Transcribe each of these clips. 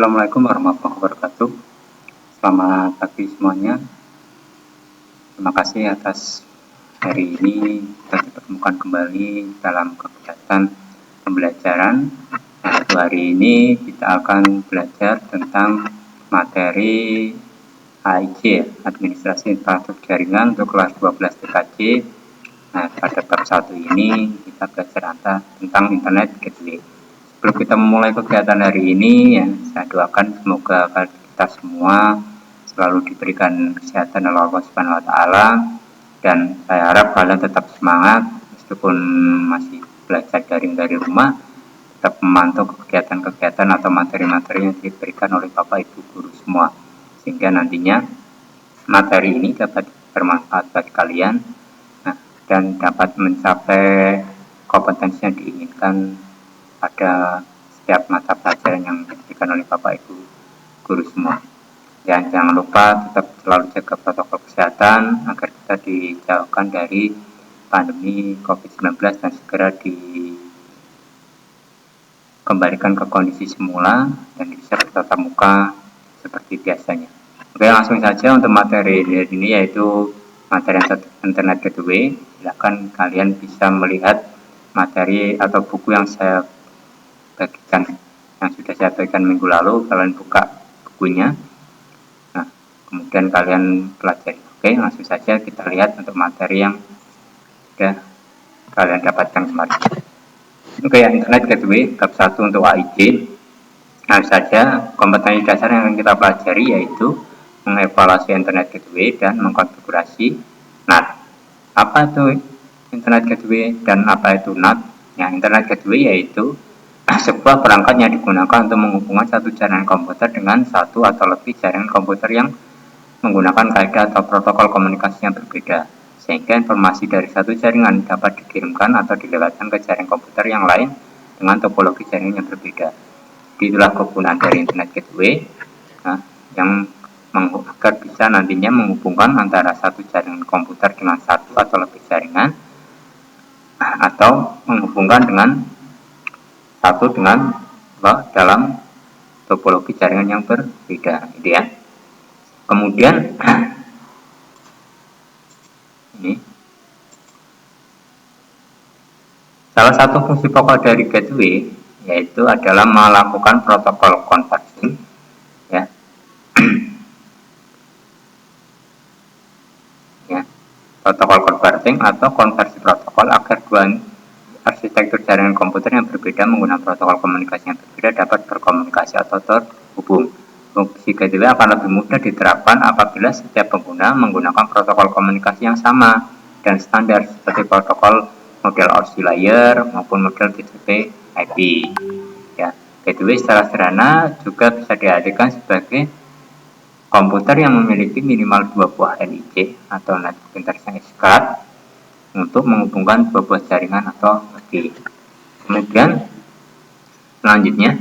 Assalamualaikum warahmatullahi wabarakatuh. Selamat pagi semuanya. Terima kasih atas hari ini kita dipertemukan kembali dalam kegiatan pembelajaran. Untuk hari ini kita akan belajar tentang materi AIJ, Administrasi Infrastruktur Jaringan untuk kelas 12 TKJ. Nah, pada bab 1 ini kita belajar tentang Internet Gateway. Sebelum kita memulai kegiatan hari ini, ya, saya doakan semoga kita semua selalu diberikan kesehatan oleh Allah Subhanahu wa Ta'ala, dan saya harap kalian tetap semangat meskipun masih belajar daring dari rumah, tetap memantau kegiatan-kegiatan atau materi-materi yang diberikan oleh Bapak Ibu guru semua, sehingga nantinya materi ini dapat bermanfaat bagi kalian, dan dapat mencapai kompetensi yang diinginkan pada setiap mata pelajaran yang diberikan oleh Bapak Ibu guru semua. Dan jangan lupa tetap selalu jaga protokol kesehatan agar kita dijauhkan dari pandemi COVID-19 dan segera dikembalikan ke kondisi semula dan bisa bertatap muka seperti biasanya. Oke, langsung saja untuk materi ini, yaitu materi Internet Gateway. Silakan kalian bisa melihat materi atau buku yang sudah saya bagikan minggu lalu. Kalian buka bukunya, nah kemudian kalian pelajari. Oke, langsung saja kita lihat untuk materi yang sudah kalian dapatkan kemarin. Oke, Internet Gateway bab 1 untuk AIJ. Nah, saja kompetensi dasar yang akan kita pelajari yaitu mengevaluasi Internet Gateway dan mengkonfigurasi NAT. Apa itu Internet Gateway dan apa itu NAT? Ya, Internet Gateway yaitu sebuah perangkat yang digunakan untuk menghubungkan satu jaringan komputer dengan satu atau lebih jaringan komputer yang menggunakan kaidah atau protokol komunikasi yang berbeda, sehingga informasi dari satu jaringan dapat dikirimkan atau dilewatkan ke jaringan komputer yang lain dengan topologi jaringan yang berbeda. Itulah kegunaan dari Internet Gateway, yang agar bisa nantinya menghubungkan antara satu jaringan komputer dengan satu atau lebih jaringan, atau menghubungkan dengan satu dengan dalam topologi jaringan yang berbeda, gitu ya. Kemudian ini salah satu fungsi pokok dari gateway yaitu adalah melakukan protokol converging, ya. Ya, protokol converging atau konversi protokol agar dua arsitektur jaringan komputer yang berbeda menggunakan protokol komunikasi yang berbeda dapat berkomunikasi atau terhubung. Fungsi gateway akan lebih mudah diterapkan apabila setiap pengguna menggunakan protokol komunikasi yang sama dan standar seperti protokol model OSI layer maupun model TCP/IP. Ya, gateway secara sederhana juga bisa diartikan sebagai komputer yang memiliki minimal 2 buah NIC atau Network Interface Card untuk menghubungkan dua buah jaringan atau lebih. Kemudian selanjutnya,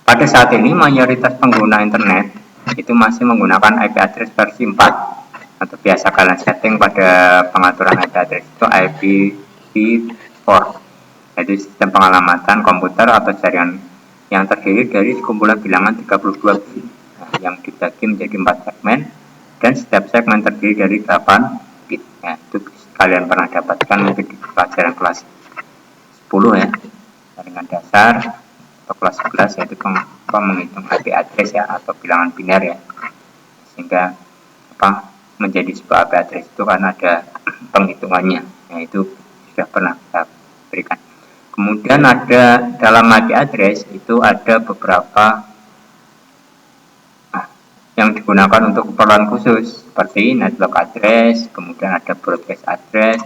pada saat ini mayoritas pengguna internet itu masih menggunakan IP address versi 4, atau biasa kalian setting pada pengaturan IP address itu IPv4, yaitu sistem pengalamatan komputer atau jaringan yang terdiri dari sekumpulan bilangan 32 bit yang dibagi menjadi 4 segmen, dan setiap segmen terdiri dari 8 bit. Ya, itu kalian pernah dapatkan mungkin di pelajaran kelas 10, ya, jaringan dasar, atau kelas 11, yaitu menghitung IP address, ya, atau bilangan biner, ya, sehingga menjadi sebuah IP address itu karena ada penghitungannya, yaitu sudah pernah kita berikan. Kemudian ada dalam IP address itu ada beberapa yang digunakan untuk keperluan khusus seperti network address, kemudian ada broadcast address,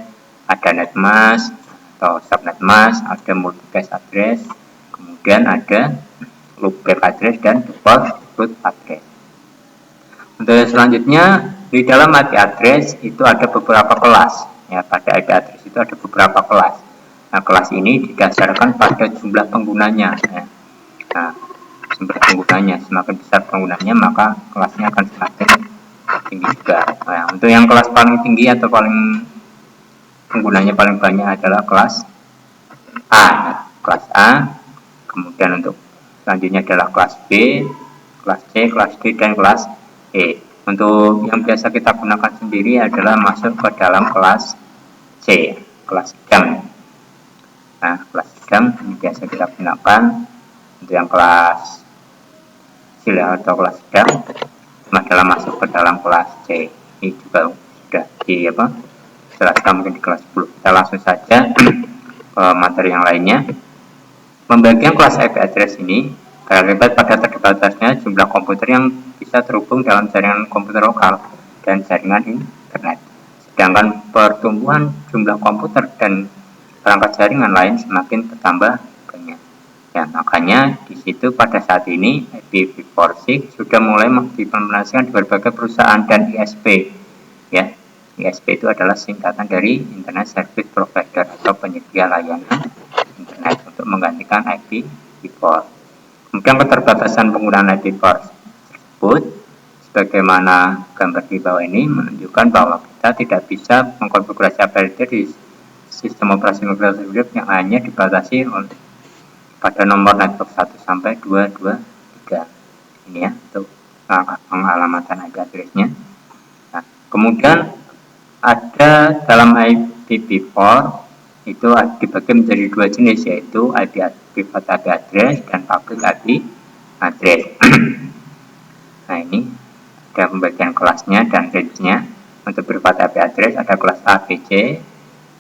ada netmask atau subnet mask, ada multicast address, kemudian ada loopback address dan default root address. Untuk selanjutnya, di dalam IP address itu ada beberapa kelas. Ya, pada IP address itu ada beberapa kelas. Nah, kelas ini didasarkan pada jumlah penggunanya, ya. Nah, jumlah penggunanya, semakin besar penggunanya maka kelasnya akan semakin tinggi juga. Nah, untuk yang kelas paling tinggi atau paling penggunanya paling banyak adalah kelas A. Kelas A. Kemudian untuk Selanjutnya adalah kelas B, kelas C, kelas D, dan kelas E. Untuk yang biasa kita gunakan sendiri adalah masuk ke dalam kelas C, kelas sidang. Nah, kelas sidang ini biasa kita gunakan. Untuk yang kelas sila atau kelas sidang adalah masuk ke dalam kelas C. Ini juga sudah jelaskan mungkin di kelas 10. Kita langsung saja ke materi yang lainnya. Pembagian kelas IP address ini terlibat pada terbatasnya jumlah komputer yang bisa terhubung dalam jaringan komputer lokal dan jaringan internet. Sedangkan pertumbuhan jumlah komputer dan perangkat jaringan lain semakin bertambah banyak. Ya, makanya di situ pada saat ini IPv4 sudah mulai diimplementasikan di berbagai perusahaan dan ISP. Ya, ISP itu adalah singkatan dari Internet Service Provider atau penyedia layanan internet untuk menggantikan IPv4. Kemudian keterbatasan penggunaan IPv4 tersebut, sebagaimana gambar di bawah ini menunjukkan bahwa kita tidak bisa mengkonfigurasi aplikasi di sistem operasi Microsoft Windows yang hanya dibatasi oleh pada nomor network 1 sampai 223. Ini ya untuk pengalamatan IP address-nya. Nah, kemudian ada dalam IPv4 itu dibagi menjadi dua jenis, yaitu private IP address dan public IP address. Nah, ini ada pembagian kelasnya dan range-nya. Untuk private IP address ada kelas A, B, C.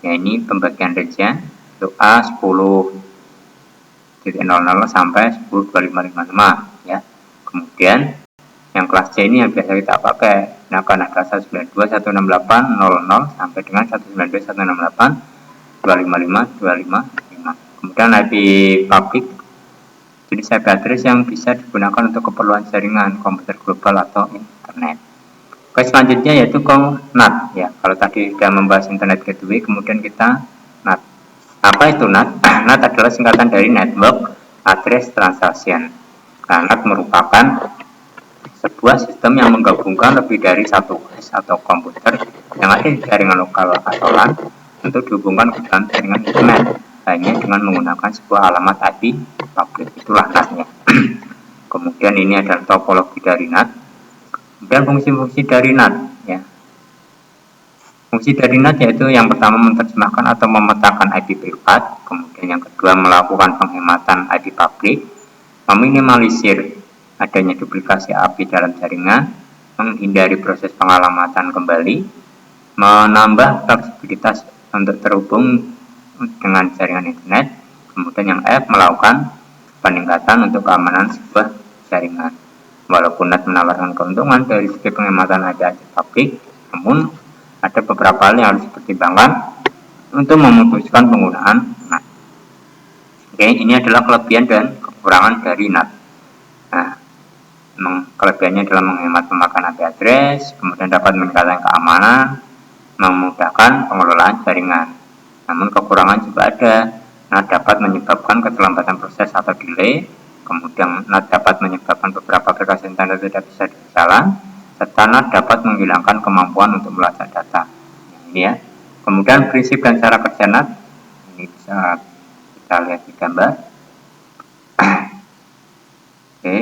Ya, ini pembagian range-nya untuk A 10.00 sampai 10.2555 ya. Kemudian yang kelas C ini yang biasa kita pakai, nah karena ada 192.168.00 sampai dengan 192.168.255.255. Kemudian IP public jenis IP address yang bisa digunakan untuk keperluan jaringan komputer global atau internet. Oke, selanjutnya yaitu NAT ya. Kalau tadi sudah membahas internet gateway, kemudian kita NAT. Apa itu NAT? NAT adalah singkatan dari Network Address Translation. Nah, NAT merupakan sebuah sistem yang menggabungkan lebih dari satu host atau komputer yang ada di jaringan lokal atau LAN untuk dihubungkan ke dalam jaringan internet hanya dengan menggunakan sebuah alamat IP public. Itulah NAT-nya. Kemudian ini adalah topologi dari NAT. Kemudian fungsi-fungsi dari NAT ya. Fungsi dari NAT yaitu yang pertama menerjemahkan atau memetakan IP privat, kemudian yang kedua melakukan penghematan IP publik, meminimalisir adanya duplikasi IP dalam jaringan, menghindari proses pengalamatan kembali, menambah fleksibilitas untuk terhubung dengan jaringan internet, kemudian yang F melakukan peningkatan untuk keamanan sebuah jaringan. Walaupun NAT menawarkan keuntungan dari segi penghematan IP publik, namun ada beberapa hal yang harus dipertimbangkan untuk memutuskan penggunaan NAT. Oke, ini adalah kelebihan dan kekurangan dari NAT. Nah, kelebihannya adalah menghemat pemakaian IP address, kemudian dapat meningkatkan keamanan, memudahkan pengelolaan jaringan. Namun kekurangan juga ada. NAT dapat menyebabkan keterlambatan proses atau delay, kemudian NAT dapat menyebabkan beberapa aplikasi internet tidak bisa berjalan, serta NAT dapat menghilangkan kemampuan untuk melacak data. Ini ya. Kemudian prinsip dan cara kerja NAT ini bisa kita lihat di gambar. Oke.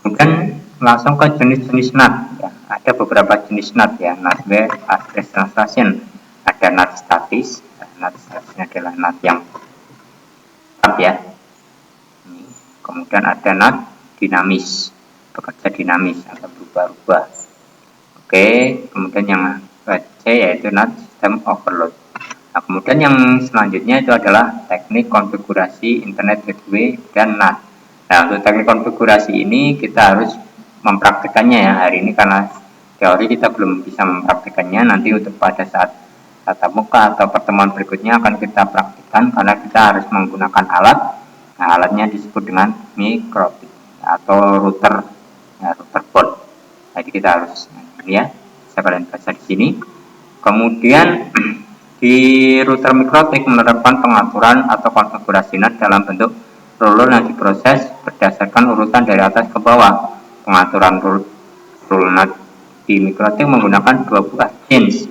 Kemudian langsung ke jenis-jenis NAT ya. Ada beberapa jenis NAT ya. NAT Web Address Translation. Ada NAT statis. NAT statis adalah NAT yang tetap ya. Ini. Kemudian ada NAT dinamis, bekerja dinamis atau berubah-ubah. Oke, kemudian yang C yaitu NAT System Overload. Nah, kemudian yang selanjutnya itu adalah teknik konfigurasi Internet Gateway dan NAT. Nah, untuk teknik konfigurasi ini kita harus mempraktikannya ya hari ini, karena teori kita belum bisa mempraktikannya. Nanti untuk pada saat tatap muka atau pertemuan berikutnya akan kita praktikkan, karena kita harus menggunakan alat. Nah, alatnya disebut dengan microtik atau router ya, router board. Jadi kita harus ini ya, saya kalian baca di sini. Kemudian di router mikrotik menerapkan pengaturan atau konfigurasi NAT dalam bentuk rule yang diproses berdasarkan urutan dari atas ke bawah. Pengaturan rule NAT di mikrotik menggunakan dua buah chains,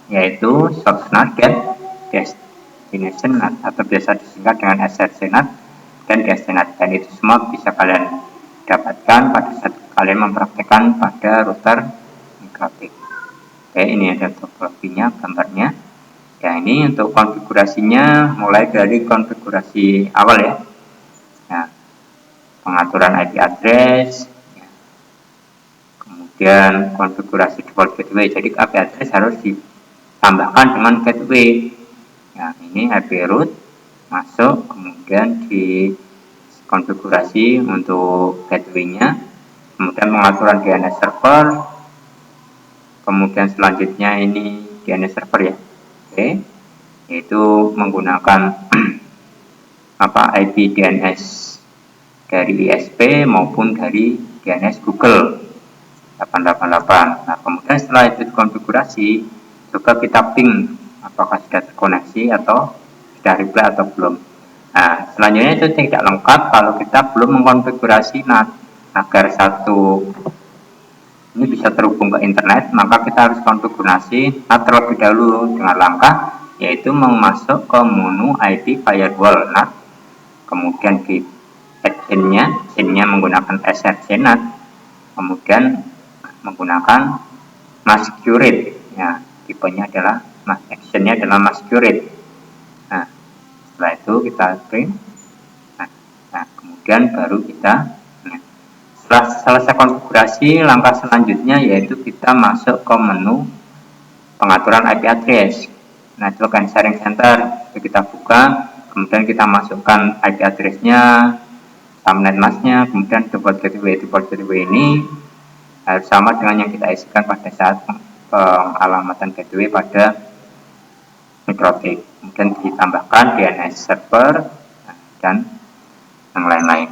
yaitu source NAT dan Destination atau biasa disingkat dengan SRCNAT dan DSCNAT, dan itu semua bisa kalian dapatkan pada saat kalian mempraktekkan pada router mikrotik. Oke, ini ada topologinya, gambarnya. Ya, ini untuk konfigurasinya mulai dari konfigurasi awal ya. Nah, pengaturan IP address, ya. Kemudian konfigurasi default gateway. Jadi IP address harus ditambahkan dengan gateway. Nah, ini IP root masuk, kemudian di konfigurasi untuk gateway-nya, kemudian pengaturan DNS server, kemudian selanjutnya ini DNS server ya. Oke, yaitu menggunakan IP DNS dari ISP maupun dari DNS Google 888. Nah, kemudian setelah itu dikonfigurasi, coba kita ping apakah sudah terkoneksi atau sudah reply atau belum. Nah, selanjutnya itu tidak lengkap kalau kita belum mengkonfigurasi agar satu ini bisa terhubung ke internet, maka kita harus konfigurasi terlebih dahulu dengan langkah yaitu masuk ke menu IP firewall NAT, kemudian di chain-nya menggunakan SRCNAT, kemudian menggunakan masquerade. Ya, tipenya adalah action-nya adalah masquerade. Nah, setelah itu kita print. Nah, kemudian baru kita setelah selesai konfigurasi, langkah selanjutnya yaitu kita masuk ke menu pengaturan IP address. Nah, itu kan sharing center, itu kita buka, kemudian kita masukkan IP address-nya, subnet mask-nya, kemudian default gateway ini harus sama dengan yang kita isikan pada saat pengalamatan gateway pada mikrotik. Kemudian ditambahkan DNS server dan yang lain-lain.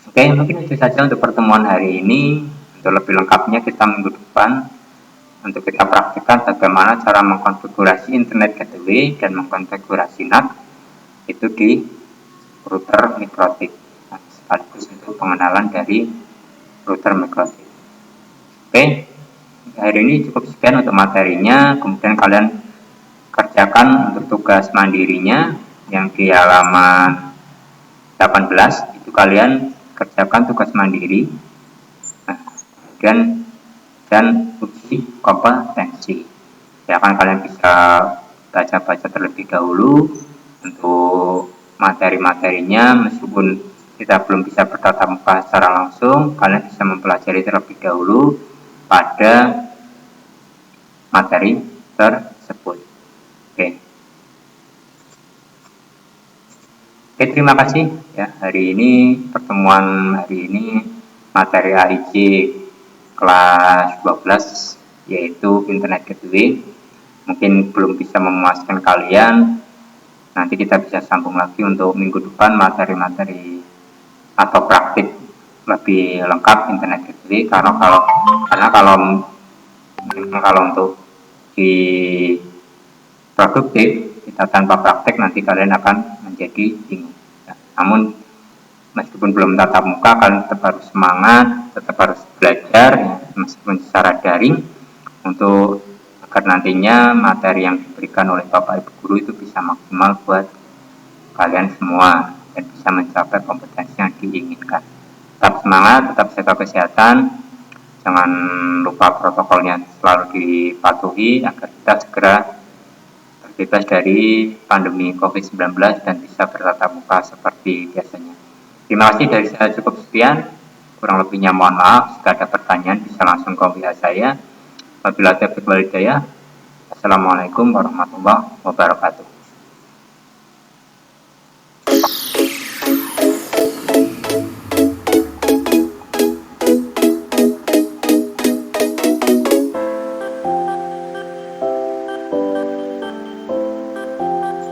Oke, mungkin itu saja untuk pertemuan hari ini. Untuk lebih lengkapnya kita minggu depan untuk kita praktikkan bagaimana cara mengkonfigurasi internet gateway dan mengkonfigurasi NAT itu di router mikrotik. Nah, sekaligus untuk pengenalan dari router mikrotik. Oke, hari ini cukup sekian untuk materinya. Kemudian kalian kerjakan untuk tugas mandirinya yang di halaman 18 itu kalian kerjakan tugas mandiri, nah, dan uji kompetensi. Ya, kan kalian bisa baca-baca terlebih dahulu untuk materi-materinya, meskipun kita belum bisa bertatap muka secara langsung, kalian bisa mempelajari terlebih dahulu pada materi tersebut. Oke, terima kasih ya. Pertemuan hari ini materi AIJ kelas 12 yaitu internet gateway. Mungkin belum bisa memuaskan kalian. Nanti kita bisa sambung lagi untuk minggu depan materi-materi atau praktik lebih lengkap internet gateway, karena kalau untuk di produktif kita tanpa praktek nanti kalian akan menjadi bingung. Ya, namun meskipun belum tatap muka, kalian tetap harus semangat, tetap harus belajar ya, meskipun secara daring, untuk agar nantinya materi yang diberikan oleh Bapak Ibu Guru itu bisa maksimal buat kalian semua dan bisa mencapai kompetensi yang diinginkan. Tetap semangat, tetap jaga kesehatan, jangan lupa protokolnya selalu dipatuhi agar kita segera bebas dari pandemi COVID-19 dan bisa bertatap muka seperti biasanya. Terima kasih, dari saya cukup sekian. Kurang lebihnya mohon maaf. Jika ada pertanyaan bisa langsung ke WA saya. Wabillahi taufiq wal hidayah. Assalamualaikum warahmatullahi wabarakatuh.